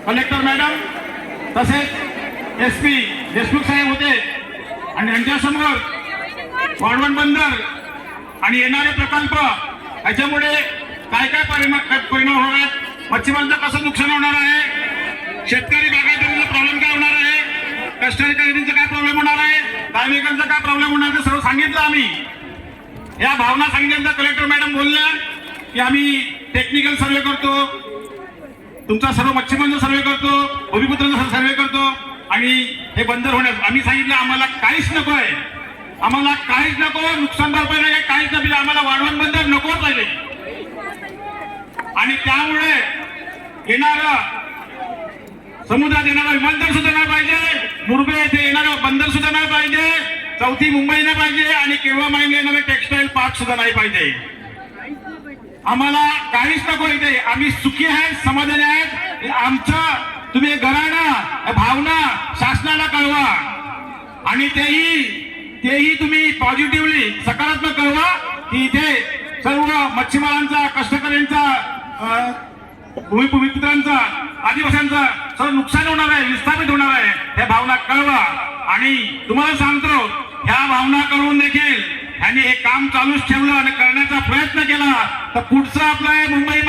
Collector madam तसेच SP Deshmukh साहेब होते आणि यांच्यासमोर वाढवण बंदर आणि येणारे प्रकल्प याच्यामुळे काय काय परिणाम होणार आहेत, मच्छीमारांचं कसं नुकसान होणार आहे, शेतकरी बागायतदारांचा प्रॉब्लेम काय होणार आहे, कष्टकऱ्यांचा काय प्रॉब्लेम होणार आहे, कार्मिकांचा काय प्रॉब्लेम होणार आहे, सर्व सांगितलं आम्ही. या भावना सांगितल्यानंतर कलेक्टर मॅडम बोलल्या की आम्ही टेक्निकल सर्वे करतो, तुमचा सर्व मच्छीमारांचा सर्वे करतो, भूमिपुत्रांचा सर्वे करतो आणि हे बंदर होण्यास आम्ही सांगितलं आम्हाला काहीच नको आहे, आम्हाला काहीच नको, नुकसान भरपाई नाही, काहीच नाही, आम्हाला वाढवण बंदर नको पाहिजे. आणि त्यामुळे येणारं समुद्रात येणारा विमानतळ सुद्धा नाही पाहिजे, मुरबे येथे येणारं बंदर सुद्धा नाही पाहिजे, चौथी मुंबई नाही पाहिजे आणि केवळ माहिती येणारे टेक्सटाईल पार्क सुद्धा नाही पाहिजे. आम्हाला काहीच नको इथे, आम्ही सुखी आहेत, समाधानी आहेत. आमचं तुम्ही घराणं भावना शासनाला कळवा आणि तेही तुम्ही पॉझिटिव्हली सकारात्मक कळवा की इथे सर्व मच्छीमारांचा, कष्टकऱ्यांचा, भूमिपुत्रांचा, आदिवासींचा सर्व नुकसान होणार आहे, विस्थापित होणार आहे, हे भावना कळवा. आणि तुम्हाला सांगतो ह्या भावना कळवून देखील ह्यांनी हे काम चालूच ठेवलं आणि करण्याचा प्रयत्न केला तर पुढचं आपलं मुंबई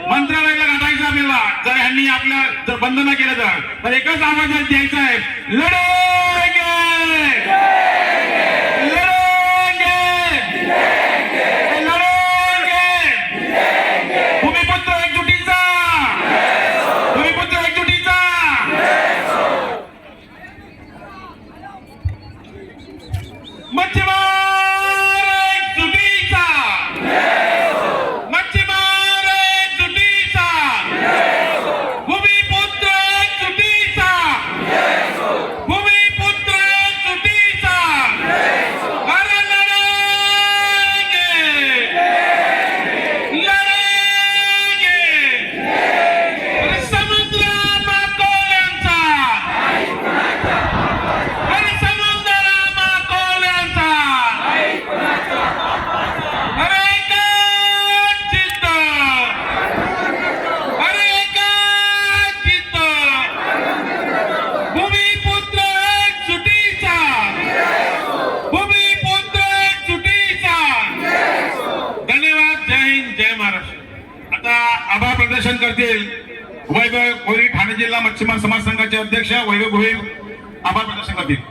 मंत्रालयाला गाठायचं आपल्याला. जर ह्यांनी आपल्या जर बंद न केलं तर एकच आवाज द्यायचा आहे, लढेंगे लढेंगे लढेंगे. भूमिपुत्र एकजुटीचा, भूमिपुत्र एकजुटीचा. मच्छीमार एकजुटीचा, मच्छीमार एकजुटीचा, भूमिपुत्र एकजुटीचा, भूमिपुत्र एकजुटीचा. अरे लढेंगे लढेंगे. अरे समुद्र माकोल्यांचा, अरे समुद्र माकोल्यांचा. अरे एकच चित्त, अरे एकच चित्त. भूमिपुत्र एकजुटीचा, भूमिपुत्र एकजुटीचा. धन्यवाद. जय हिंद, जय महाराष्ट्र. आता आभार प्रदर्शन करतील वैभव भोईर, ठाणे जिल्हा मच्छीमार समाज संघाचे अध्यक्ष वैभव भोईर आभार प्रदर्शन करतील.